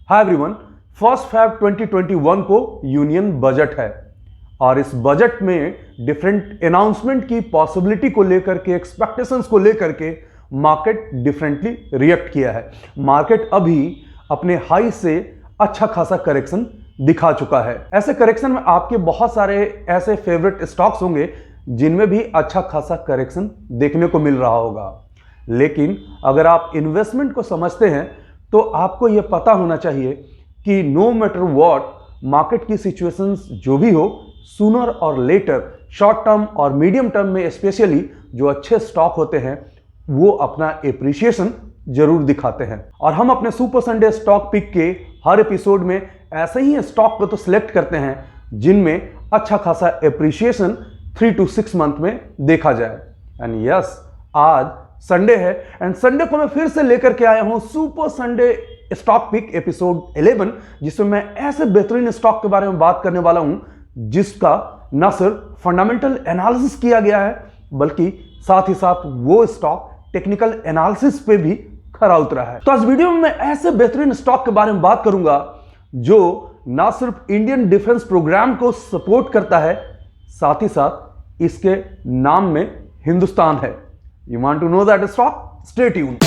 Hi everyone, 1 Feb 2021 को union budget है और इस बजट में डिफरेंट अनाउंसमेंट की पॉसिबिलिटी को लेकर के, एक्सपेक्टेशंस को लेकर के मार्केट डिफरेंटली रिएक्ट किया है। मार्केट अभी अपने हाई से अच्छा खासा करेक्शन दिखा चुका है। ऐसे करेक्शन में आपके बहुत सारे ऐसे फेवरेट स्टॉक्स होंगे जिनमें भी अच्छा खासा करेक्शन देखने को मिल रहा होगा, लेकिन अगर आप इन्वेस्टमेंट को समझते हैं तो आपको यह पता होना चाहिए कि नो मैटर व्हाट मार्केट की सिचुएशंस जो भी हो, सूनर और लेटर शॉर्ट टर्म और मीडियम टर्म में स्पेशली जो अच्छे स्टॉक होते हैं वो अपना एप्रिसिएशन जरूर दिखाते हैं। और हम अपने सुपर संडे स्टॉक पिक के हर एपिसोड में ऐसे ही स्टॉक को तो सिलेक्ट करते हैं जिनमें अच्छा खासा एप्रिसिएशन 3 to 6 मंथ में देखा जाए। एंड यस, आज संडे है एंड संडे को मैं फिर से लेकर के आया हूं super Sunday stock pick episode 11, जिसमें मैं ऐसे बेहतरीन स्टॉक के बारे में बात करने वाला हूं जिसका न सिर्फ फंडामेंटल एनालिसिस किया गया है बल्कि साथ ही साथ वो स्टॉक टेक्निकल एनालिसिस पे भी खरा उतरा है। तो आज वीडियो में मैं ऐसे बेहतरीन स्टॉक के बारे में बात करूंगा जो ना सिर्फ इंडियन डिफेंस प्रोग्राम को सपोर्ट करता है, साथ ही साथ इसके नाम में हिंदुस्तान है। You want to know that stock? Stay tuned.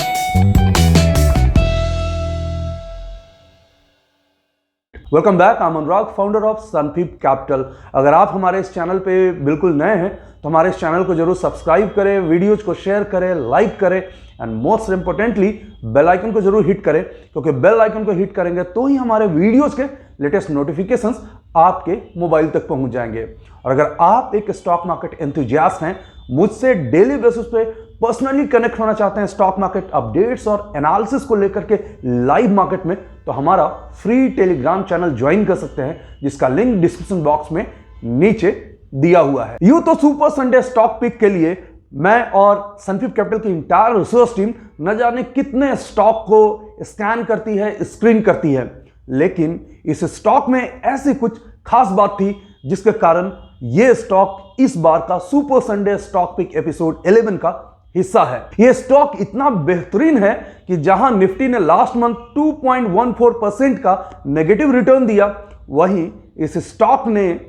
Welcome back, I'm Anurag, founder of सनफीप कैपिटल। अगर आप हमारे इस चैनल पे बिल्कुल नए हैं तो हमारे इस चैनल को जरूर सब्सक्राइब करें, वीडियोज को शेयर करें, लाइक करें and most importantly bell icon को जरूर हिट करें, क्योंकि बेल आइकन को हिट करेंगे तो ही हमारे वीडियोज के लेटेस्ट नोटिफिकेशंस आपके मोबाइल तक पहुंच जाएंगे। और अगर आप एक स्टॉक मार्केट एंथुसियास्ट हैं, मुझसे डेली बेसिस पे पर्सनली कनेक्ट होना चाहते हैं स्टॉक मार्केट अपडेट्स और एनालिसिस को लेकर के लाइव मार्केट में, तो हमारा फ्री टेलीग्राम चैनल ज्वाइन कर सकते हैं जिसका लिंक डिस्क्रिप्शन बॉक्स में नीचे दिया हुआ है। यूं तो सुपर संडे स्टॉक पिक के लिए मैं और सनफीप कैपिटल की इंटायर रिसर्च टीम न जाने कितने स्टॉक को स्कैन करती है, स्क्रीन करती है, लेकिन इस स्टॉक में ऐसी कुछ खास बात थी जिसके कारण यह स्टॉक इस बार का super Sunday stock pick episode 11 का हिस्सा है। यह स्टॉक इतना बेहतरीन है कि जहां निफ्टी ने लास्ट मंथ 2.14% का नेगेटिव रिटर्न दिया, वहीं इस स्टॉक ने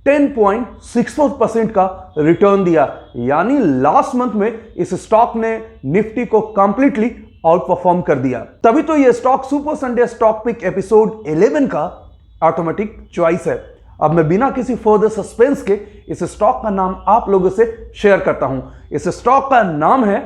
10.64% का रिटर्न दिया। यानी लास्ट मंथ में इस स्टॉक ने निफ्टी को कंप्लीटली आउट परफॉर्म कर दिया। तभी तो यह stock super Sunday stock pick episode 11 का ऑटोमेटिक चॉइस है। अब मैं बिना किसी फर्दर सस्पेंस के इस स्टॉक का नाम आप लोगों से शेयर करता हूं। इस स्टॉक का नाम है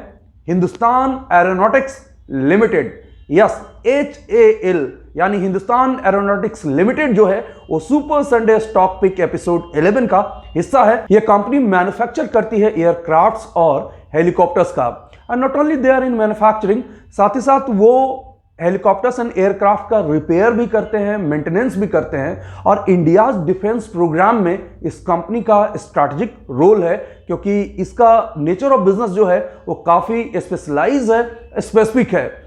Hindustan Aeronautics Limited. Yes, HAL यानी हिंदुस्तान एरोनॉटिक्स लिमिटेड जो है वो super Sunday stock pick episode 11 का हिस्सा है। यह कंपनी मैन्युफैक्चर करती है एयरक्राफ्ट्स और हेलीकॉप्टर्स का। And not only they are in manufacturing, साथ ही साथ वो हेलीकॉप्टर्स एंड एयरक्राफ्ट का रिपेयर भी करते हैं, मेंटेनेंस भी करते हैं। और इंडिया डिफेंस प्रोग्राम में इस कंपनी का स्ट्रैटेजिक रोल है, क्योंकि इसका नेचर ऑफ बिजनेस जो है वो काफी स्पेशलाइज है, स्पेसिफिक है।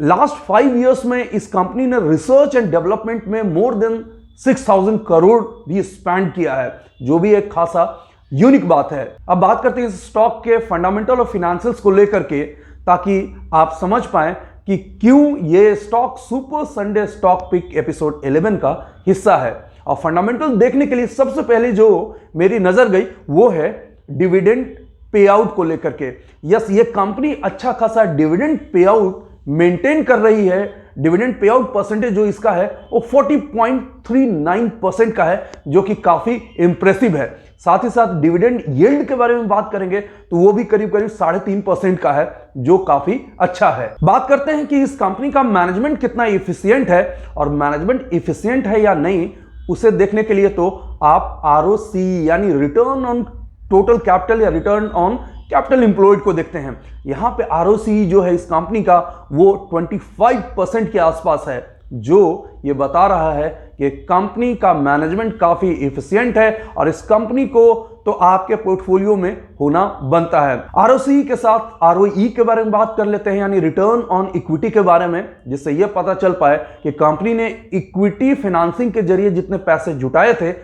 लास्ट 5 इयर्स में इस कंपनी ने रिसर्च एंड डेवलपमेंट में मोर देन 6000 करोड़ भी स्पेंड किया है, जो भी एक खासा यूनिक बात है। अब बात करते हैं इस स्टॉक के फंडामेंटल और फाइनेंशियल्स को लेकर के, ताकि आप समझ पाएं कि क्यों ये stock super Sunday stock pick episode 11 का हिस्सा है। और फंडामेंटल देखने के लिए सबसे पहले जो मेरी नजर गई वो है डिविडेंड पे आउट को लेकर के। यस, ये कंपनी अच्छा खासा डिविडेंड पे आउट मेंटेन कर रही है। डिविडेंड पे आउट परसेंटेज जो इसका है वो 40.39% का है, जो कि काफी इंप्रेसिव है। साथ ही साथ डिविडेंड यील्ड के बारे में बात करेंगे तो वो भी करीब करीब 3.5% का है, जो काफी अच्छा है। बात करते हैं कि इस कंपनी का मैनेजमेंट कितना इफिशियंट है, और मैनेजमेंट इफिशियंट है या नहीं उसे देखने के लिए तो आप ROC यानी रिटर्न ऑन टोटल कैपिटल या रिटर्न ऑन कैपिटल एम्प्लॉयड को देखते हैं। यहां पे ROC जो है इस कंपनी का वो 25% के आसपास है, जो ये बता रहा है कि कंपनी का मैनेजमेंट काफी इफिशिएंट है और इस कंपनी को तो आपके पोर्टफोलियो में होना बनता है। ROC के साथ ROE के बारे में बात कर लेते हैं, यानी रिटर्न ऑन इक्विटी के बारे में, जिससे यह पता चल पाए कि कंपनी ने इक्विटी फाइनेंसिंग के जरिए जितने पैसे जुटाए थे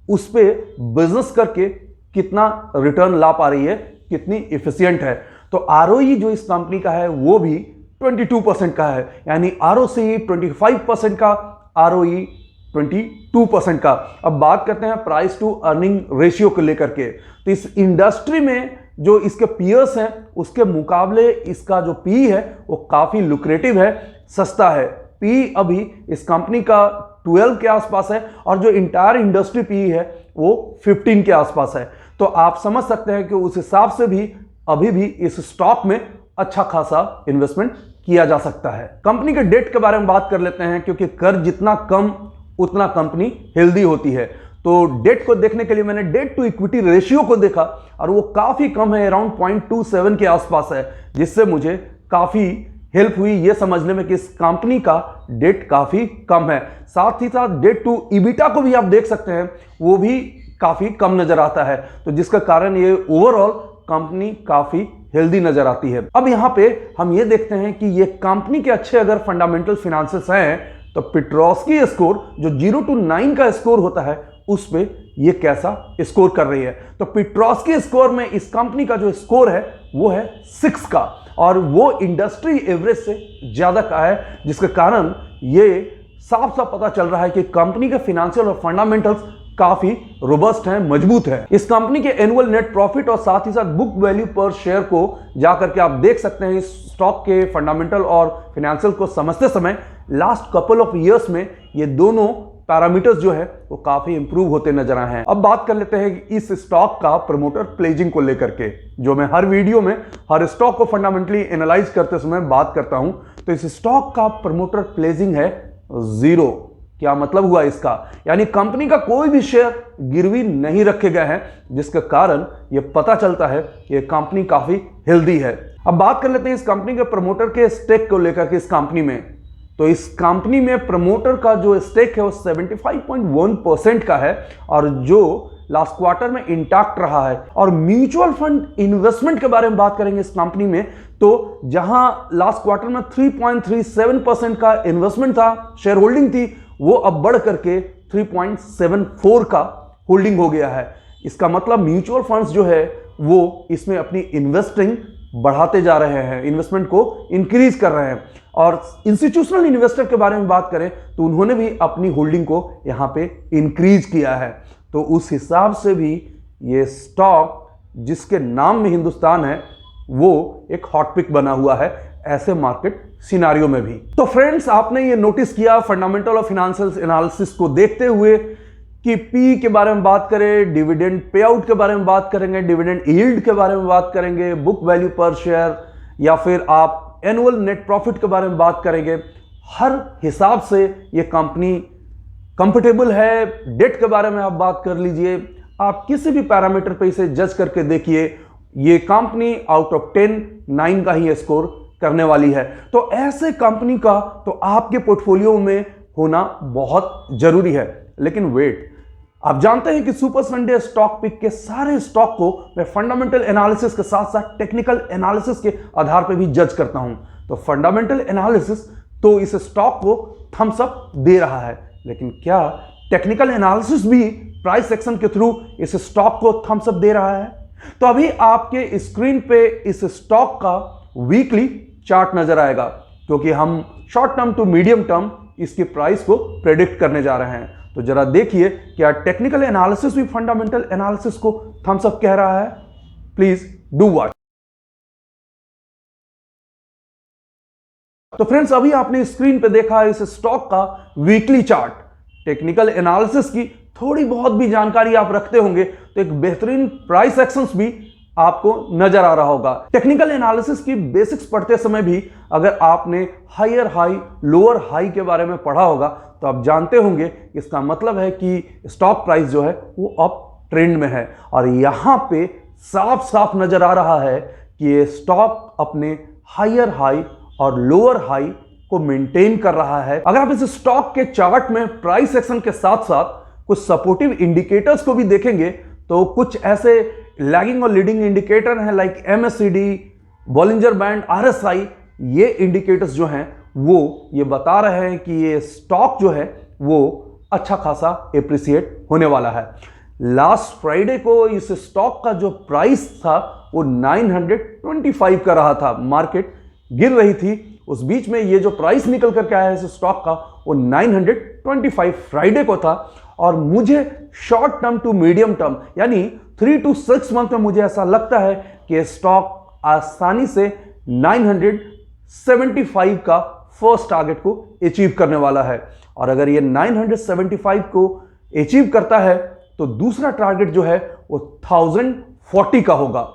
उस पे बिजनेस करके कितना रिटर्न ला पा रही है, कितनी इफिशिएंट है। तो ROE जो इस कंपनी का है वो भी 22% का है, यानी ROC 25% का ROE 22% का। अब बात करते हैं प्राइस टू अर्निंग रेशियो को लेकर के। तो इस इंडस्ट्री में जो इसके पीयर्स हैं उसके मुकाबले इसका जो पी है वो काफी लुक्रेटिव है, सस्ता है। पी अभी इस कंपनी का 12 के आसपास है और जो इंटायर इंडस्ट्री पी है वो 15 के आसपास है। तो आप समझ सकते हैं कि उस हिसाब से भी अभी भी इस स्टॉक में अच्छा खासा इन्वेस्टमेंट किया जा सकता है। कंपनी के डेट के बारे में बात कर लेते हैं, क्योंकि कर्ज जितना कम उतना कंपनी हेल्दी होती है। तो डेट को देखने के लिए मैंने डेट टू इक्विटी रेशियो को देखा और वो काफी कम है, अराउंड 0.27 के आसपास है, जिससे मुझे काफी हेल्प हुई ये समझने में कि इस कंपनी का डेट काफी कम है। साथ ही साथ डेट टू ईबिटा को भी आप देख सकते हैं, वो भी काफी कम नजर आता है, तो जिसका कारण ये ओवरऑल कंपनी काफी हेल्दी नजर आती है। अब यहां पे हम ये देखते हैं कि ये कंपनी के अच्छे अगर फंडामेंटल फाइनेंसेस हैं तो पेट्रोस्की स्कोर जो 0 to 9 का स्कोर होता है उस पे ये कैसा स्कोर कर रही है। तो पेट्रोस्की स्कोर में इस कंपनी का जो स्कोर है वो है 6 का और वो इंडस्ट्री एवरेज से ज्यादा का है, जिसके कारण ये साफ साफ पता चल रहा है कि कंपनी के फाइनेंशियल और फंडामेंटल्स काफी रोबस्ट हैं, मजबूत है। इस कंपनी के एनुअल नेट प्रॉफिट और साथ ही साथ बुक वैल्यू पर शेयर को जाकर के आप देख सकते हैं। इस स्टॉक के फंडामेंटल और फाइनेंशियल को समझते समय लास्ट कपल ऑफ ईयर्स में ये दोनों पैरामीटर्स जो है वो काफी इंप्रूव होते नजर आए हैं। अब बात कर लेते हैं इस स्टॉक का प्रमोटर प्लेजिंग को लेकर के, जो मैं हर वीडियो में हर स्टॉक को फंडामेंटली एनालाइज करते समय बात करता हूं। तो इस स्टॉक का प्रमोटर प्लेजिंग है 0। क्या मतलब हुआ इसका? यानी कंपनी का कोई भी शेयर गिरवी नहीं रखे गए हैं, जिसके कारण यह पता चलता है कि कंपनी काफी हेल्दी है। अब बात कर लेते हैं इस कंपनी के प्रमोटर के स्टेक को लेकर के। इस कंपनी में तो इस कंपनी में प्रमोटर का जो स्टेक है वो 75.1% का है और जो लास्ट क्वार्टर में इंटैक्ट रहा है। और म्यूचुअल फंड इन्वेस्टमेंट के बारे में बात करेंगे इस कंपनी में, तो जहां लास्ट क्वार्टर में 3.37% का इन्वेस्टमेंट था, शेयर होल्डिंग थी, वो अब बढ़ करके 3.74 का होल्डिंग हो गया है। इसका मतलब म्यूचुअल फंड्स जो है वो इसमें अपनी इन्वेस्टिंग बढ़ाते जा रहे हैं, इन्वेस्टमेंट को इंक्रीज कर रहे हैं। और इंस्टीट्यूशनल इन्वेस्टर के बारे में बात करें तो उन्होंने भी अपनी होल्डिंग को यहां पे इंक्रीज किया है। तो उस हिसाब से भी ये स्टॉक जिसके नाम में हिंदुस्तान है वो एक हॉट पिक बना हुआ है ऐसे मार्केट सिनारियो में भी। तो फ्रेंड्स, आपने ये नोटिस किया फंडामेंटल और फाइनेंशियल एनालिसिस को देखते हुए कि पी के बारे में बात करें, डिविडेंड पे आउट के बारे में बात करेंगे, डिविडेंड यील्ड के बारे में बात करेंगे, बुक वैल्यू पर शेयर, या फिर आप एनुअल नेट प्रॉफिट के बारे में बात करेंगे। हर हिसाब से ये कंपनी कंफर्टेबल है। डेट के बारे में आप बात कर लीजिए, आप किसी भी पैरामीटर पे इसे जज करके देखिए, ये कंपनी आउट ऑफ 10 9 का ही स्कोर करने वाली है। तो ऐसे कंपनी का तो आपके पोर्टफोलियो में होना बहुत जरूरी है। लेकिन वेट, आप जानते हैं कि सुपर संडे स्टॉक पिक के सारे स्टॉक को मैं फंडामेंटल एनालिसिस के साथ साथ टेक्निकल एनालिसिस के आधार पर भी जज करता हूं। तो फंडामेंटल एनालिसिस तो इस स्टॉक को थम्स अप दे रहा है, लेकिन क्या टेक्निकल एनालिसिस भी प्राइस एक्शन के थ्रू इस स्टॉक को थम्स अप दे रहा है? तो अभी आपके स्क्रीन पे इस स्टॉक का वीकली चार्ट नजर आएगा, क्योंकि हम short term to medium term इसकी प्राइस को प्रेडिक्ट करने जा रहे हैं। तो जरा देखिए क्या टेक्निकल एनालिसिस भी फंडामेंटल एनालिसिस को थम्स अप कह रहा है। Please do watch. तो फ्रेंड्स, अभी आपने स्क्रीन पे देखा इस स्टॉक का वीकली चार्ट। टेक्निकल एनालिसिस की थोड़ी बहुत भी जानकारी आप रखते होंगे तो एक बेहतरीन प्राइस एक्शंस भी आपको नजर आ रहा होगा। टेक्निकल एनालिसिस की बेसिक्स पढ़ते समय भी अगर आपने हायर हाई लोअर हाई के बारे में पढ़ा होगा तो आप जानते होंगे इसका मतलब है कि स्टॉक प्राइस जो है वो अप ट्रेंड में है। और यहां पे साफ साफ नजर आ रहा है कि ये स्टॉक अपने हायर हाई और लोअर हाई को मेंटेन कर रहा है। अगर आप इस स्टॉक के चार्ट में प्राइस एक्शन के साथ साथ कुछ सपोर्टिव इंडिकेटर्स को भी देखेंगे तो कुछ ऐसे लैगिंग और लीडिंग इंडिकेटर हैं like MACD, Bollinger band, RSI। ये इंडिकेटर्स जो हैं वो ये बता रहे हैं कि ये स्टॉक जो है वो अच्छा खासा एप्रिसिएट होने वाला है। लास्ट फ्राइडे को इस स्टॉक का जो प्राइस था वो 925 का रहा था, मार्केट गिर रही थी। उस बीच में ये जो प्राइस निकल करके आया है इस स्टॉक का वो 925 फ्राइडे को था और मुझे short term to medium term यानी 3 to 6 मंथ में मुझे ऐसा लगता है कि स्टॉक आसानी से 975 का फर्स्ट टारगेट को अचीव करने वाला है। और अगर ये 975 को अचीव करता है तो दूसरा टारगेट जो है वो 1040 का होगा।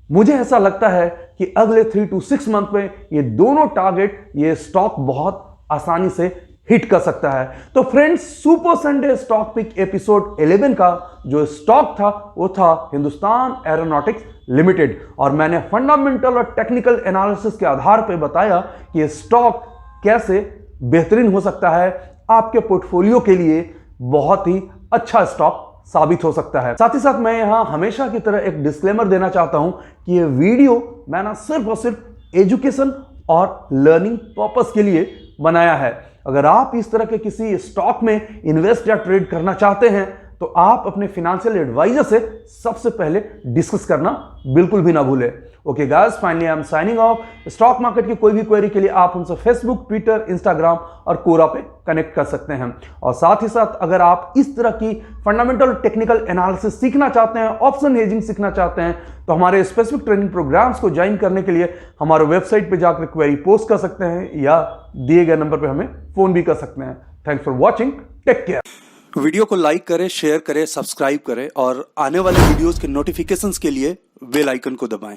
मुझे ऐसा लगता है कि अगले 3 to 6 मंथ में ये दोनों टारगेट ये स्टॉक बहुत आसानी से हिट कर सकता है। तो friends, super Sunday stock pick episode 11 का जो स्टॉक था वो था हिंदुस्तान एरोनॉटिक्स लिमिटेड और मैंने फंडामेंटल और टेक्निकल एनालिसिस के आधार पर बताया कि ये स्टॉक कैसे बेहतरीन हो सकता है, आपके पोर्टफोलियो के लिए बहुत ही अच्छा स्टॉक साबित हो सकता है। साथ ही साथ मैं यहां हमेशा की तरह एक डिस्क्लेमर देना चाहता हूं कि ये वीडियो मैंने सिर्फ और सिर्फ एजुकेशन और लर्निंग पर्पस के लिए बनाया है। अगर आप इस तरह के किसी स्टॉक में इन्वेस्ट या ट्रेड करना चाहते हैं तो आप अपने फाइनेंशियल एडवाइजर से सबसे पहले डिस्कस करना बिल्कुल भी ना भूलें। Okay guys, finally I am signing off. Stock market की कोई भी क्वेरी के लिए आप हमसे फेसबुक, ट्विटर, इंस्टाग्राम और कोरा पे कनेक्ट कर सकते हैं। और साथ ही साथ अगर आप इस तरह की फंडामेंटल टेक्निकल एनालिसिस सीखना चाहते हैं, ऑप्शन हेजिंग सीखना चाहते हैं, तो हमारे स्पेसिफिक ट्रेनिंग प्रोग्राम्स को ज्वाइन करने के लिए हमारे वेबसाइट पर जाकर क्वेरी पोस्ट कर सकते हैं या दिए गए नंबर पर हमें फोन भी कर सकते हैं। Thanks for watching, take care. Video को लाइक करें, शेयर करें, सब्सक्राइब करें और आने वाले वीडियोस के नोटिफिकेशंस के लिए बेल आइकन को दबाएं।